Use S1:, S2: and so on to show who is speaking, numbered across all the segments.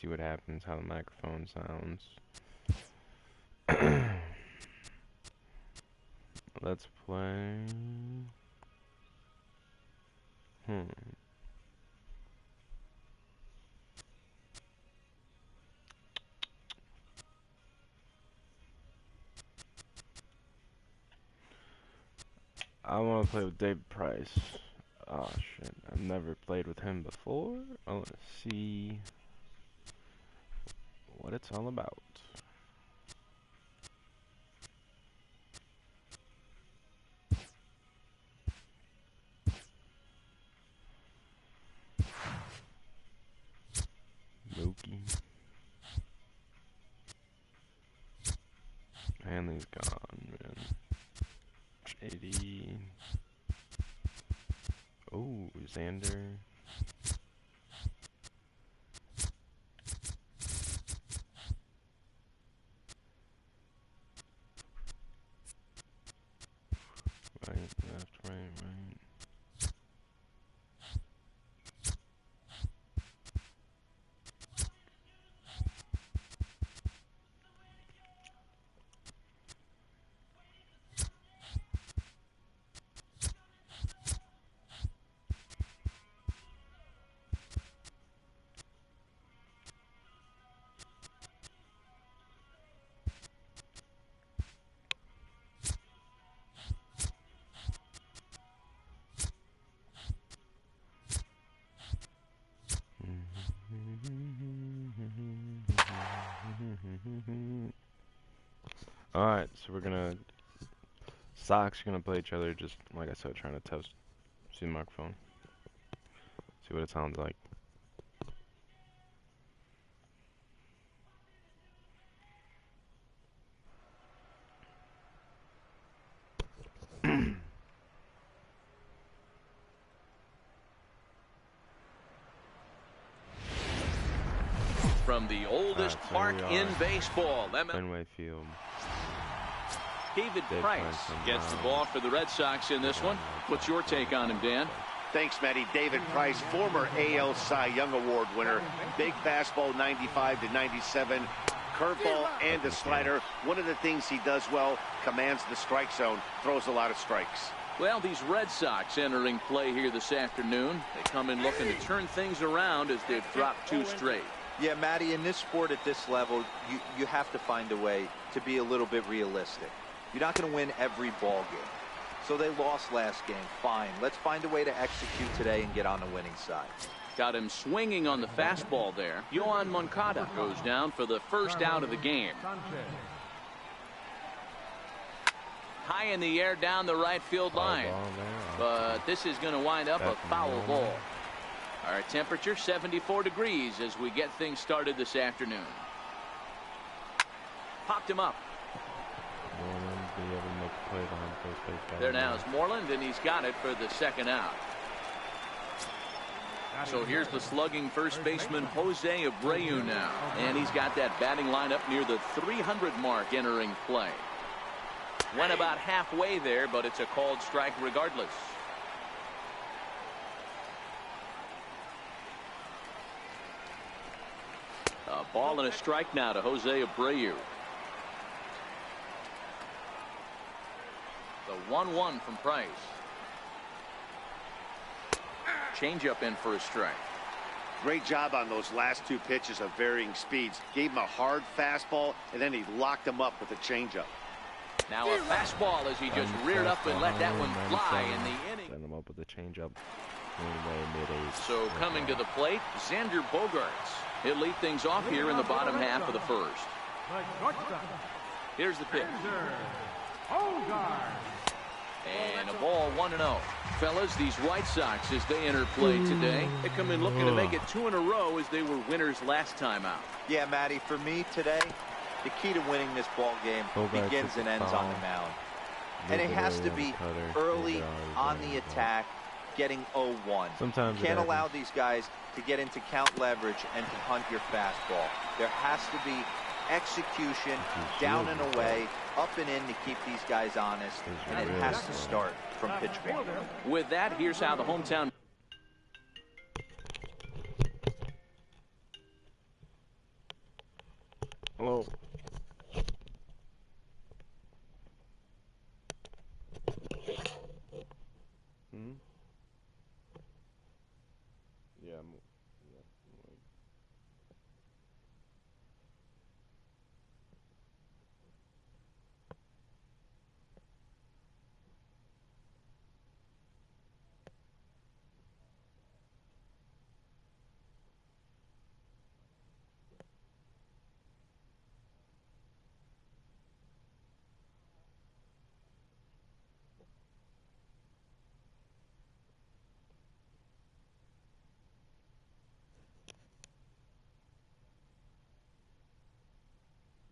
S1: see what happens, how the microphone sounds. Let's play. I want to play with David Price. Oh shit, I've never played with him before. I want to see what it's all about. Mookie. Hanley's gone, man. JD. Oh, Xander. Right, left, right, right. Alright, so we're gonna... Sox are gonna play each other, just like I said, trying to test, see the microphone. See what it sounds like.
S2: From the oldest park in baseball,
S1: Fenway Field.
S2: David Price gets the ball for the Red Sox in this one. What's your take on him, Dan?
S3: Thanks, Matty. David Price, former AL Cy Young Award winner. Big fastball, 95 to 97. Curveball and a slider. One of the things he does well, commands the strike zone, throws a lot of strikes.
S2: Well, these Red Sox entering play here this afternoon. They come in looking to turn things around as they've dropped 2 straight.
S4: Yeah, Matty, in this sport at this level, you have to find a way to be a little bit realistic. You're not going to win every ball game. So they lost last game. Fine. Let's find a way to execute today and get on the winning side.
S2: Got him swinging on the fastball there. Yohan Moncada goes down for the first out of the game. High in the air down the right field line. But this is going to wind up a foul ball. Our temperature 74 degrees as we get things started this afternoon. Popped him up. There now is Moreland, and he's got it for the second out. So here's the slugging first baseman Jose Abreu now, and he's got that batting lineup near the 300 mark entering play. Went about halfway there, but it's a called strike regardless. A ball and a strike now to Jose Abreu. The 1-1 from Price. Changeup in for a strike.
S3: Great job on those last 2 pitches of varying speeds. Gave him a hard fastball, and then he locked him up with a changeup.
S2: Now a fastball as he just reared up and let that one fly in the inning.
S1: Send him up with a changeup.
S2: So coming to the plate, Xander Bogaerts. He'll lead things off here in the bottom half of the first. Here's the pitch. And a ball 1-0. Fellas, these White Sox, as they enter play today, they come in looking to make it 2 in a row as they were winners last time out.
S4: Yeah, Matty, for me today, the key to winning this ball game begins and ends on the mound. And it has to be early on the attack, getting 0-1.
S1: Sometimes
S4: you can't allow these guys to get into count leverage and to hunt your fastball. There has to be execution, down and away, up and in to keep these guys honest, and it has to start from pitch 1.
S2: With that, here's how the hometown
S1: Hello. Hmm? Yeah, yeah, like,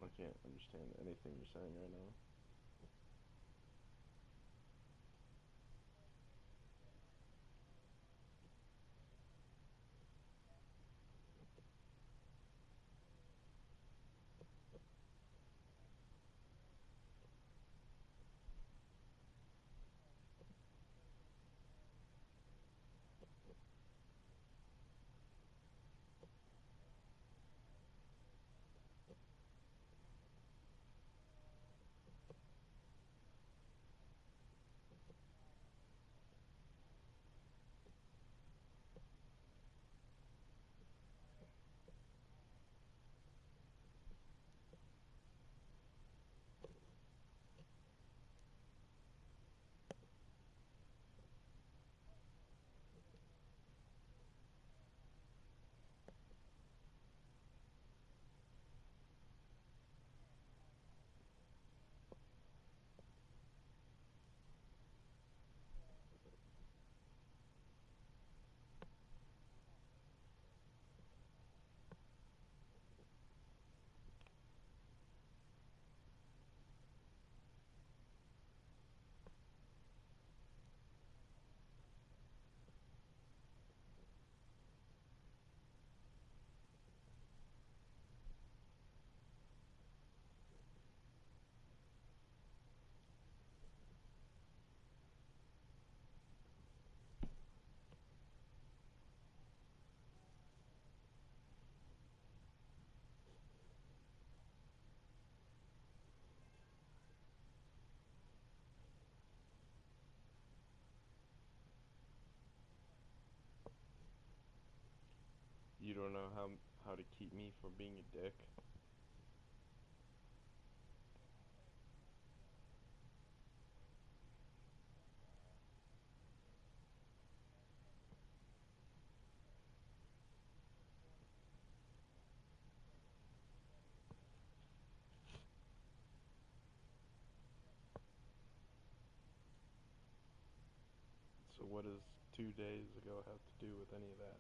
S1: I can't understand anything you're saying right now. You don't know how to keep me from being a dick? So what does 2 days ago have to do with any of that?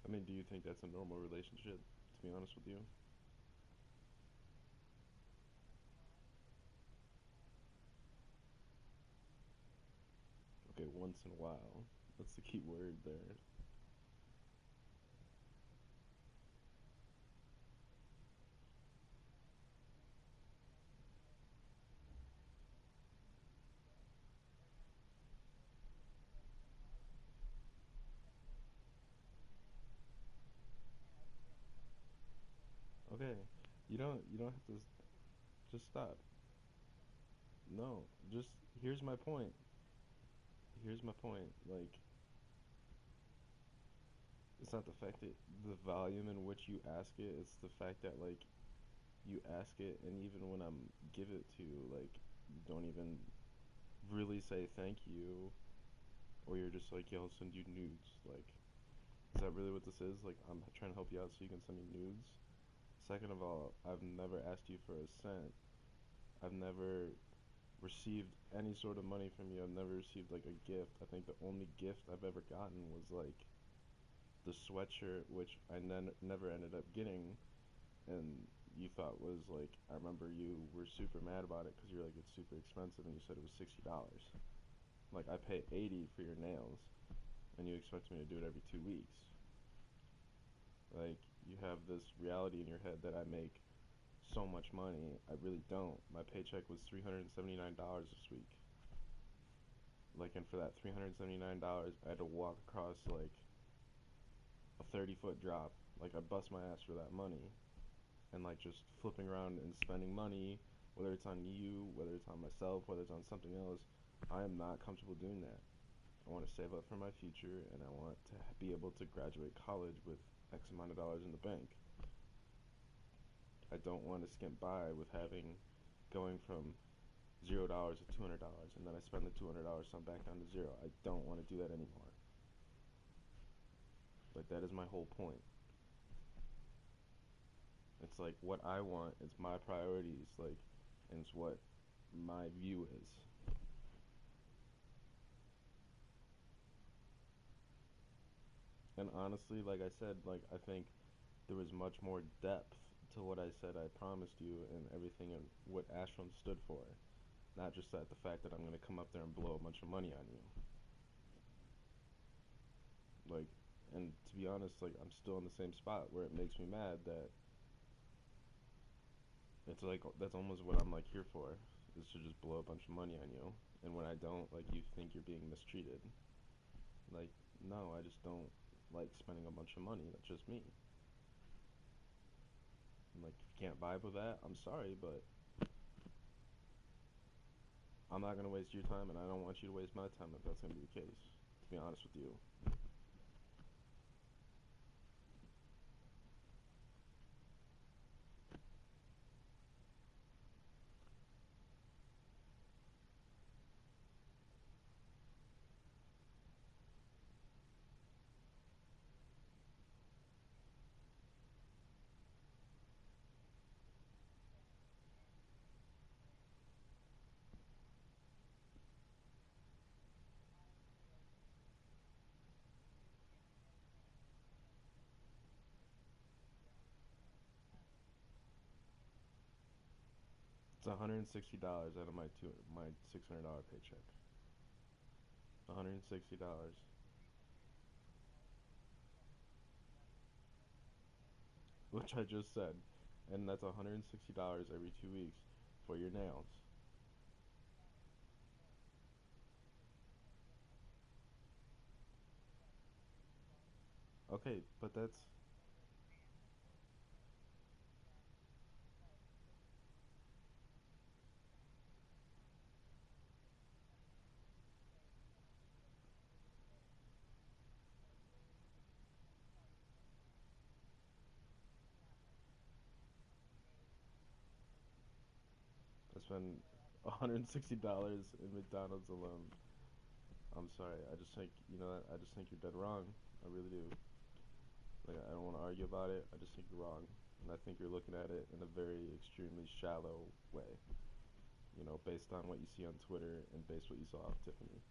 S1: I mean, do you think that's a normal relationship, to be honest with you? Okay, once in a while. That's the key word there. Okay, you don't have to just stop. No, just here's my point. here's my point. Like, it's not the fact that the volume in which you ask it, it's the fact that, like, you ask it, and even when I'm give it to you, like, you don't even really say thank you, or you're just like, yo, I'll send you nudes. Like, is that really what this is? Like, I'm trying to help you out so you can send me nudes? Second of all, I've never asked you for a cent. I've never received any sort of money from you. I've never received, like, a gift. I think the only gift I've ever gotten was, like, the sweatshirt, which I never ended up getting, and you thought was, like, I remember you were super mad about it because you're like, it's super expensive, and you said it was $60. Like, I pay $80 for your nails, and you expect me to do it every 2 weeks. Like, you have this reality in your head that I make so much money. I really don't. My paycheck was $379 this week. Like, and for that $379, I had to walk across, like, a 30-foot drop. Like, I bust my ass for that money. And, like, just flipping around and spending money, whether it's on you, whether it's on myself, whether it's on something else, I am not comfortable doing that. I want to save up for my future, and I want to be able to graduate college with X amount of dollars in the bank. I don't want to skimp by with going from $0 to $200, and then I spend the $200, so I'm back down to zero. I don't want to do that anymore. Like, that is my whole point. It's like what I want, it's my priorities, like, and it's what my view is. And honestly, like I said, like, I think there was much more depth to what I said I promised you and everything and what Ashram stood for. Not just that the fact that I'm gonna come up there and blow a bunch of money on you. Like, and to be honest, like, I'm still in the same spot where it makes me mad that it's like, that's almost what I'm, like, here for, is to just blow a bunch of money on you. And when I don't, like, you think you're being mistreated. Like, no, I just don't like spending a bunch of money. That's just me. And, like, if you can't vibe with that, I'm sorry, but I'm not gonna waste your time, and I don't want you to waste my time if that's gonna be the case, to be honest with you. It's $160 out of my $600 paycheck. $160, which I just said, and that's $160 every 2 weeks for your nails. Okay, but I spend $160 in McDonald's alone. I'm sorry. I just think, you know, I just think you're dead wrong. I really do. Like, I don't want to argue about it. I just think you're wrong, and I think you're looking at it in a very extremely shallow way. You know, based on what you see on Twitter and based what you saw of Tiffany.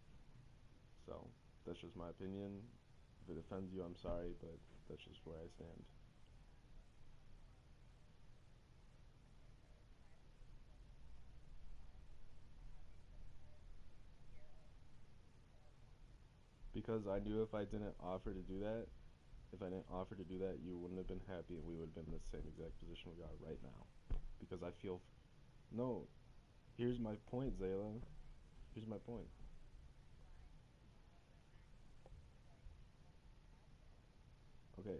S1: So that's just my opinion. If it offends you, I'm sorry, but that's just where I stand. Because I knew if I didn't offer to do that, if I didn't offer to do that, you wouldn't have been happy, and we would have been in the same exact position we are right now. Because I feel, no, here's my point, Zayla. Here's my point. Okay,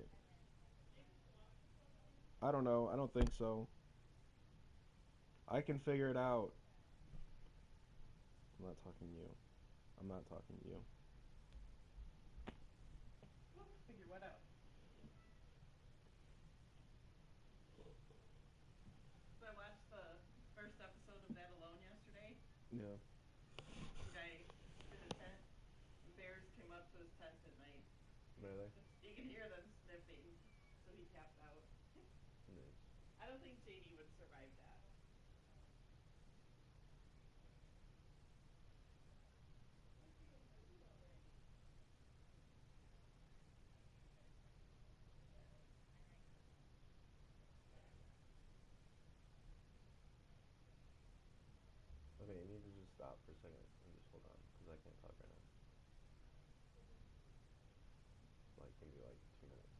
S1: I don't know. I don't think so. I can figure it out. I'm not talking to you. I'm not talking to you.
S5: Figure what out? So I watched the first episode of That Alone yesterday.
S1: Yeah.
S5: The guy in a tent. The bears came up to his tent at night.
S1: Really?
S5: You can hear them sniffing, so he tapped out.
S1: Nice.
S5: I don't think JD would survive that.
S1: Okay, you need to just stop for a second and just hold on, because I can't talk right now. Like, maybe like 2 minutes.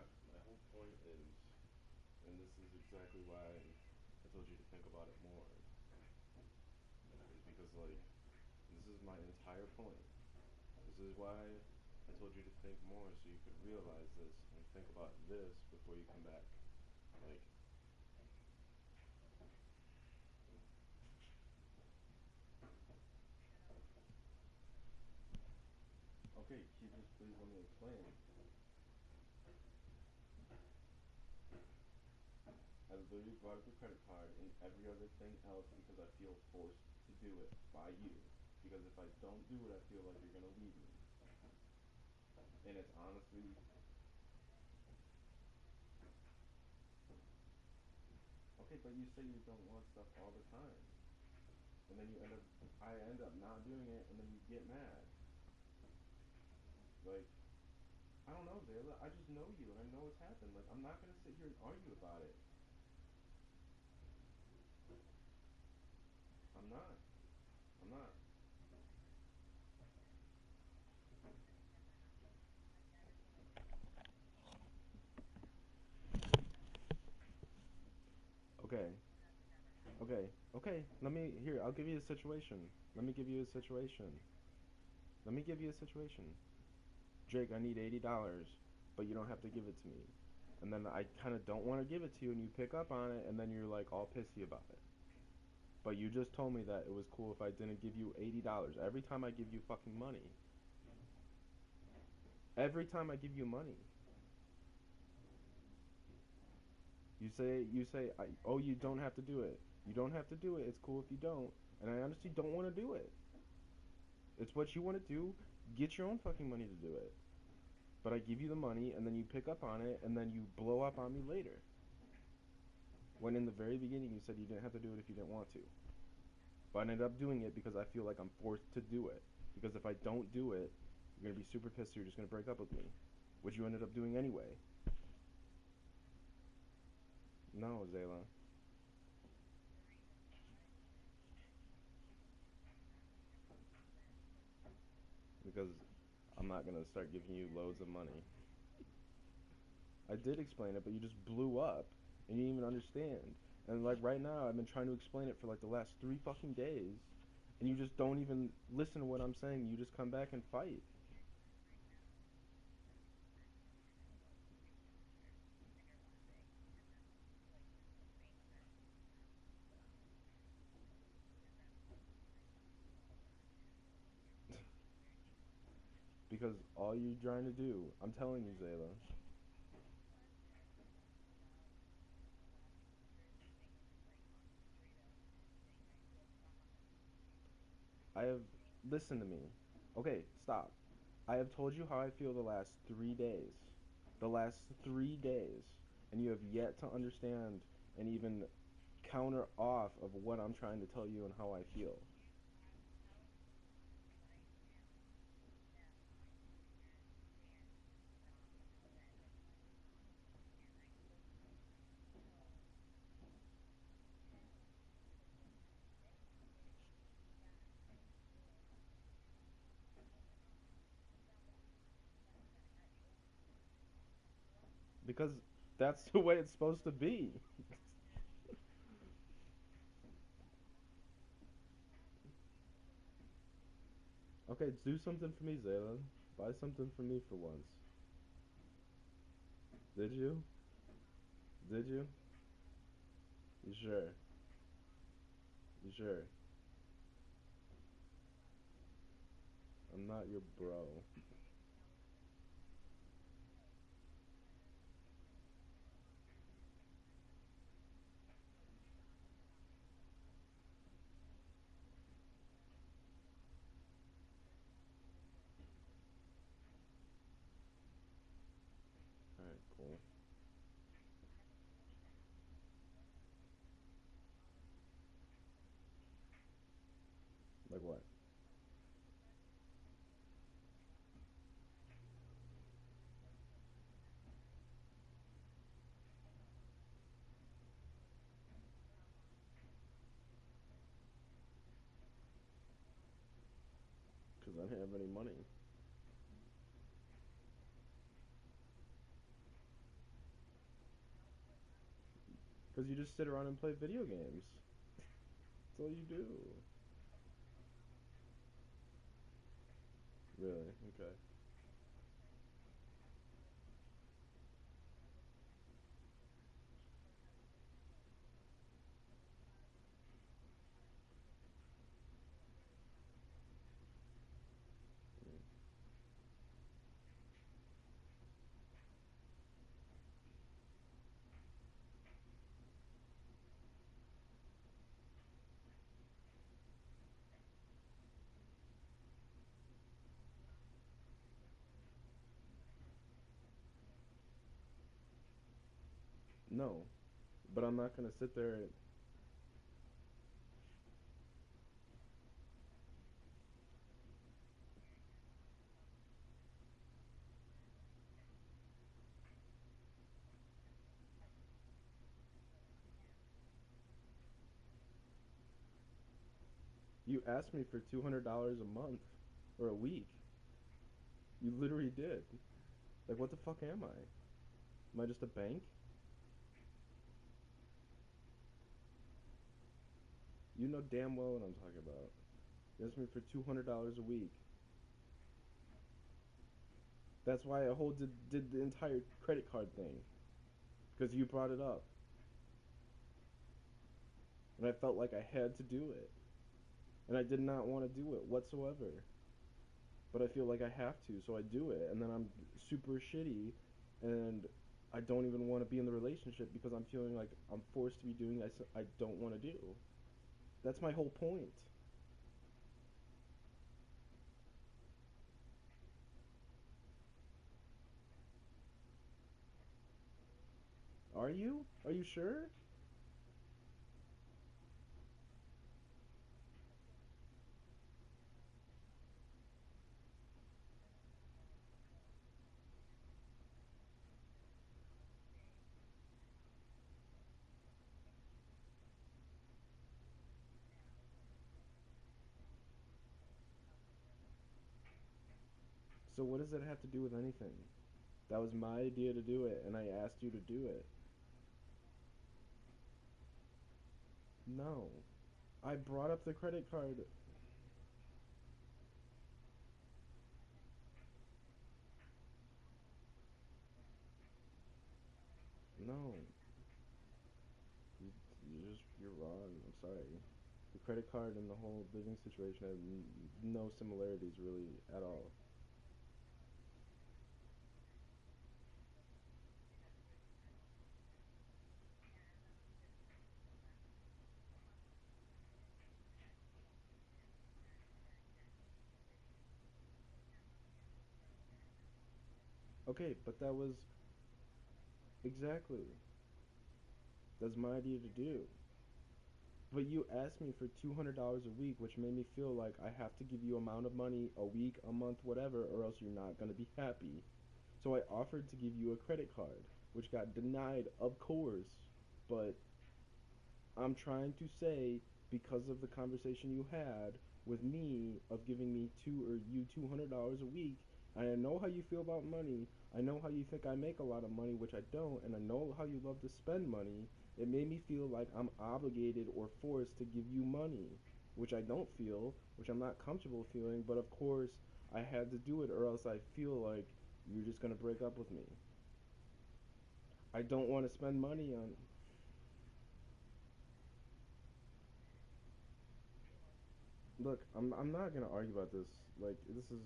S1: My whole point is, and this is exactly why I told you to think about it more, is because, like, this is my entire point. This is why I told you to think more, so you could realize this and think about this before you come back. Like, Okay, can you just please let me explain? I literally brought up the credit card and every other thing else because I feel forced to do it by you. Because if I don't do it, I feel like you're gonna leave me. And it's honestly, okay, but you say you don't want stuff all the time. And then I end up not doing it, and then you get mad. Like, I don't know, Zayla. I just know you, and I know what's happened. Like, I'm not gonna sit here and argue about it. I'm not. I'm not. Okay. Okay. Okay. I'll give you a situation. Let me give you a situation. Let me give you a situation. Jake, I need $80, but you don't have to give it to me. And then I kind of don't want to give it to you, and you pick up on it, and then you're like all pissy about it. But you just told me that it was cool if I didn't give you $80 every time I give you fucking money. Every time I give you money. Oh, you don't have to do it. You don't have to do it. It's cool if you don't. And I honestly don't want to do it. It's what you want to do. Get your own fucking money to do it. But I give you the money, and then you pick up on it, and then you blow up on me later. When in the very beginning you said you didn't have to do it if you didn't want to. But I ended up doing it because I feel like I'm forced to do it. Because if I don't do it, you're going to be super pissed, so you're just going to break up with me. Which you ended up doing anyway. No, Zayla. Because I'm not going to start giving you loads of money. I did explain it, but you just blew up. And you didn't even understand. And like right now, I've been trying to explain it for like the last 3 fucking days. And you just don't even listen to what I'm saying. You just come back and fight. Because all you're trying to do, I'm telling you, Zayla, I have, listen to me. Okay, stop. I have told you how I feel the last 3 days. The last 3 days. And you have yet to understand and even counter off of what I'm trying to tell you and how I feel. Because that's the way it's supposed to be. Okay, do something for me, Zayla. Buy something for me for once. Did you? Did you? You sure? You sure? I'm not your bro. Alright, cool. Like what? Because I didn't have any money. Because you just sit around and play video games. That's all you do. Really? Okay. No, but I'm not gonna sit there. You asked me for $200 a month or a week. You literally did. Like, what the fuck am I? Am I just a bank? You know damn well what I'm talking about. You asked me for $200 a week. That's why I did the entire credit card thing. Because you brought it up. And I felt like I had to do it. And I did not want to do it whatsoever. But I feel like I have to, so I do it. And then I'm super shitty. And I don't even want to be in the relationship because I'm feeling like I'm forced to be doing I don't want to do. That's my whole point. Are you? Are you sure? So what does that have to do with anything? That was my idea to do it, and I asked you to do it. No. I brought up the credit card. No. You, you're wrong. I'm sorry. The credit card and the whole living situation have no similarities really at all. Okay, but that was exactly. That's my idea to do. But you asked me for $200 a week, which made me feel like I have to give you amount of money a week, a month, whatever, or else you're not gonna be happy. So I offered to give you a credit card, which got denied, of course. But I'm trying to say, because of the conversation you had with me of giving me $200 a week, and I know how you feel about money. I know how you think I make a lot of money, which I don't, and I know how you love to spend money. It made me feel like I'm obligated or forced to give you money, which I don't feel, which I'm not comfortable feeling, but of course I had to do it or else I feel like you're just gonna break up with me. I don't want to spend money on. Look, I'm not gonna argue about this. Like, this is.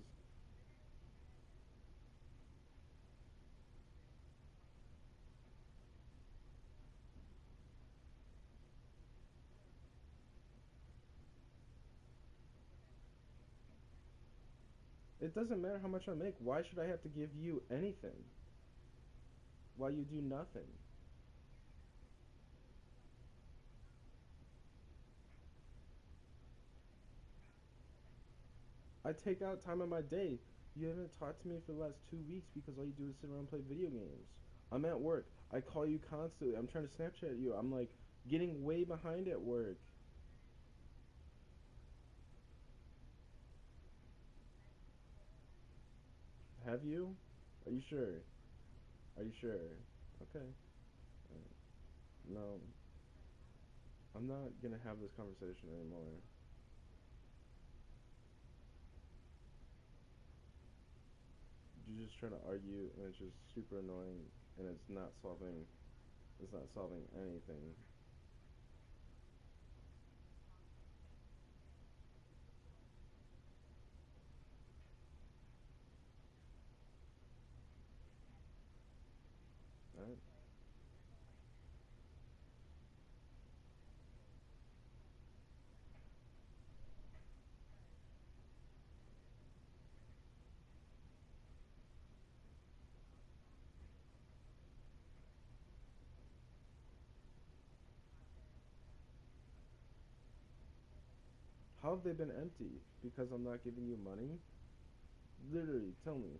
S1: It doesn't matter how much I make. Why should I have to give you anything? Why you do nothing? I take out time of my day. You haven't talked to me for the last 2 weeks because all you do is sit around and play video games. I'm at work. I call you constantly. I'm trying to Snapchat you. I'm like getting way behind at work. Have you? Are you sure? Are you sure? Okay. No, I'm not gonna have this conversation anymore. You're just trying to argue, and it's just super annoying, and it's not solving. It's not solving anything. Alright. How have they been empty? Because I'm not giving you money? Literally, tell me.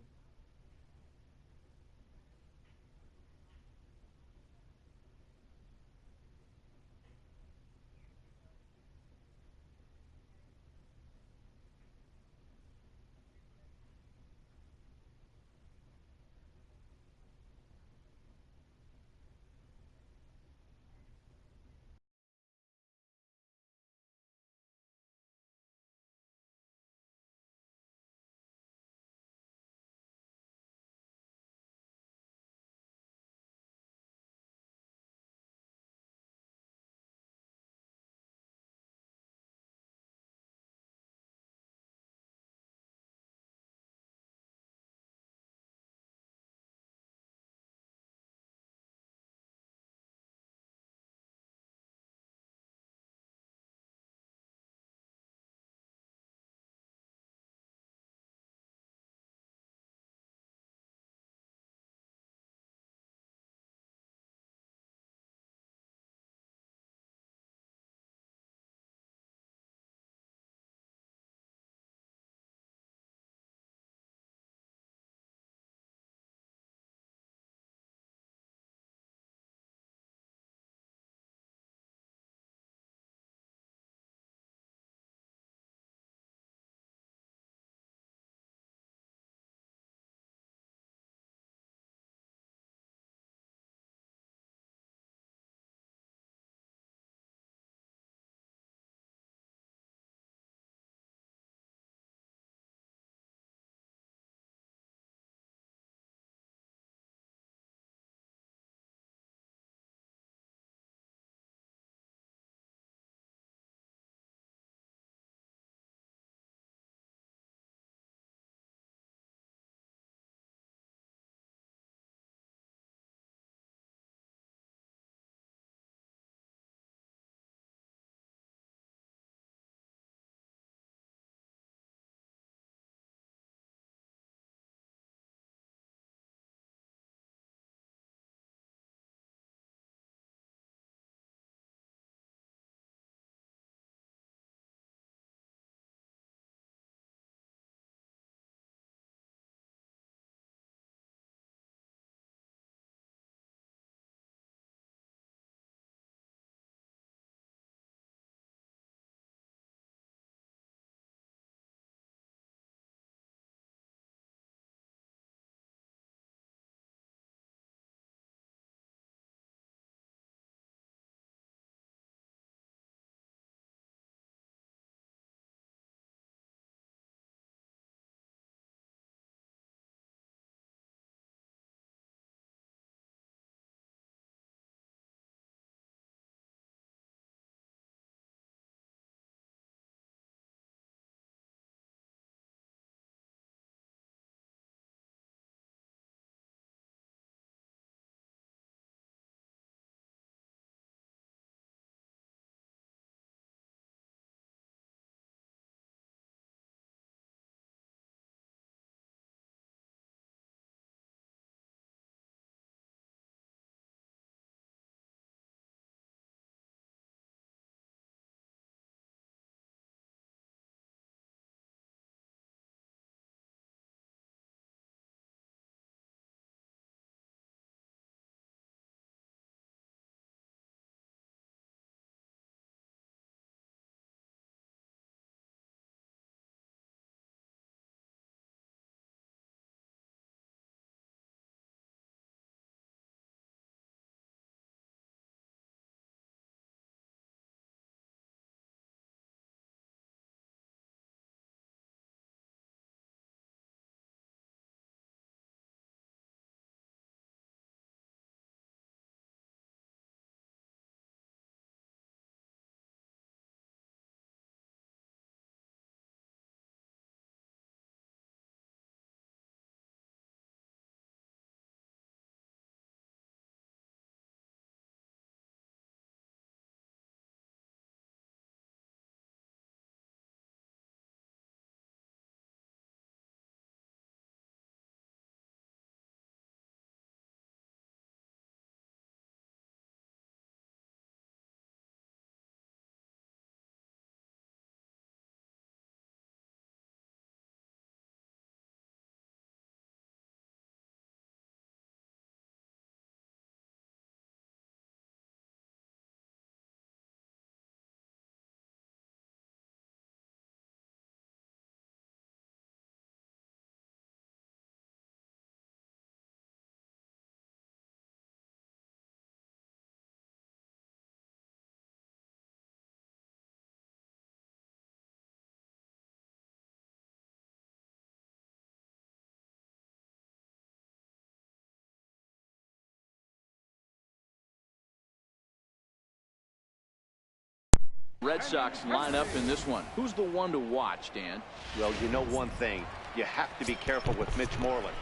S2: Red Sox line up in this one. Who's the one to watch, Dan?
S3: Well, you know one thing. You have to be careful with Mitch Moreland.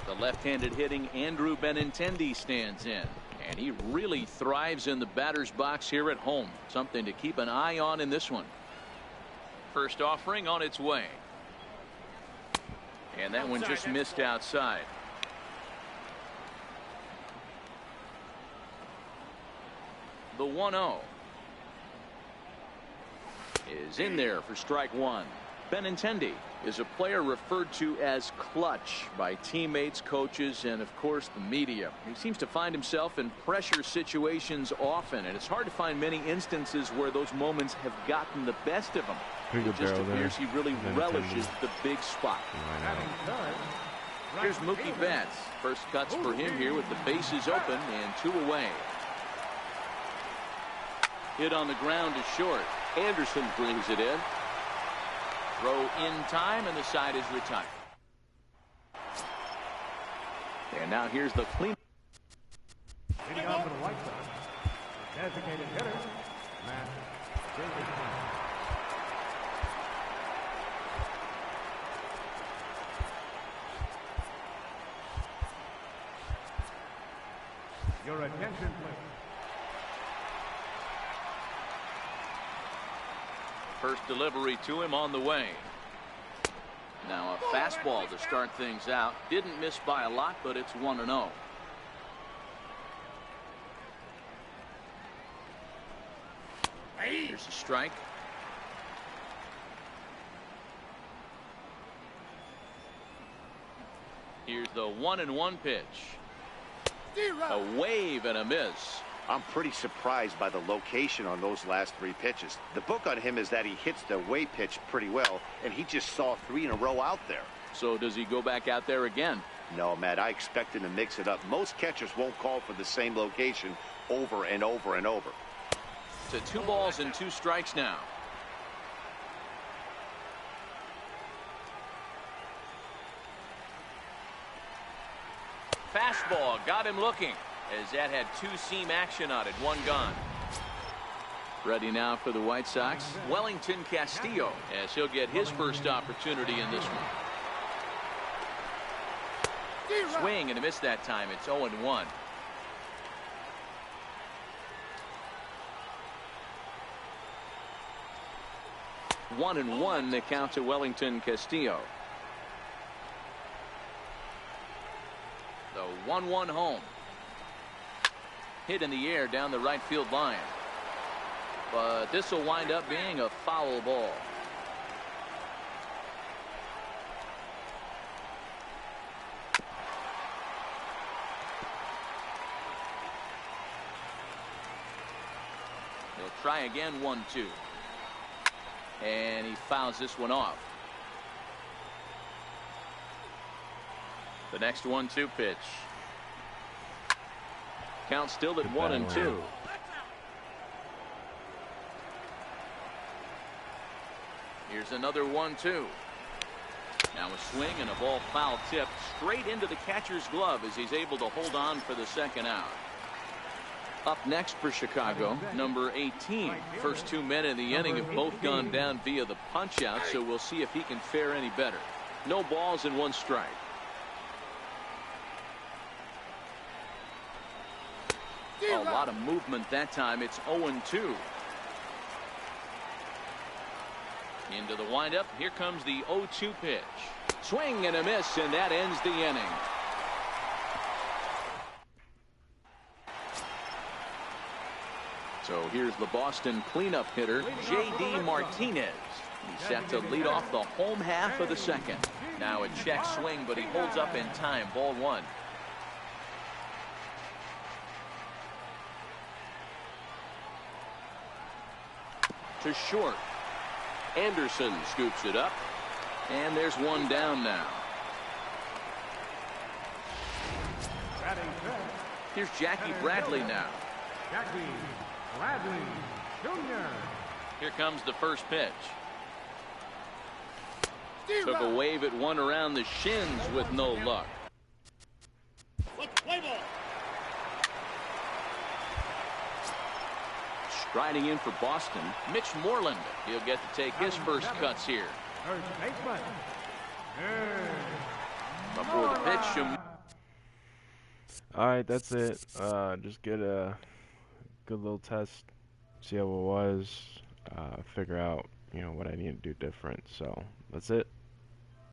S2: The left-handed hitting Andrew Benintendi stands in. And he really thrives in the batter's box here at home. Something to keep an eye on in this one. First offering on its way. And that one just missed outside. The 1-0 is in there for strike one. Benintendi is a player referred to as clutch by teammates, coaches, and of course the media. He seems to find himself in pressure situations often, and it's hard to find many instances where those moments have gotten the best of him. It just appears he really relishes the big spot. Here's Mookie Betts. First cuts for him here with the bases open and 2 away. Hit on the ground to short. Anderson brings it in. Throw in time, and the side is retired. And now here's the clean.
S6: Leading off for the White Sox, designated hitter, Matt Davidson. Your attention, please.
S2: First delivery to him on the way. Now a fastball to start things out. Didn't miss by a lot, but it's 1-0. Here's a strike. Here's the 1-1 pitch. A wave and a miss.
S3: I'm pretty surprised by the location on those last 3 pitches. The book on him is that he hits the away pitch pretty well, and he just saw 3 in a row out there.
S2: So does he go back out there again?
S3: No, Matt, I expect him to mix it up. Most catchers won't call for the same location over and over and over.
S2: To 2 balls and 2 strikes now. Fastball got him looking, as that had 2-seam action on it. 1 gone. Ready now for the White Sox, Wellington Castillo, as he'll get his first opportunity in this one. Swing and a miss that time. It's 0-1. One and 1 the count to Wellington Castillo. The 1-1 home. Hit in the air down the right field line. But this will wind up being a foul ball. He'll try again, 1-2. And he fouls this one off. The next 1-2 pitch. Count still at 1-2. Here's another 1-2. Now a swing and a ball foul tipped straight into the catcher's glove as he's able to hold on for the second out. Up next for Chicago, number 18. First 2 men in the inning have both gone down via the punch out, so we'll see if he can fare any better. No balls and 1 strike. A lot of movement that time. It's 0-2. Into the windup. Here comes the 0-2 pitch. Swing and a miss, and that ends the inning. So here's the Boston cleanup hitter, J.D. Martinez. He's set to lead off the home half of the second. Now a check swing, but he holds up in time. Ball 1. To short. Anderson scoops it up. And there's 1 down now. Here's Jackie Bradley now.
S6: Jackie Bradley Jr.
S2: Here comes the first pitch. Took a wave at one around the shins with no luck. Riding in for Boston, Mitch Moreland. He'll get to take his first cuts here.
S6: First baseman.
S2: Before the pitch,
S1: Alright, that's it. Just get a good little test, see how it was, figure out, what I need to do different. So, that's it.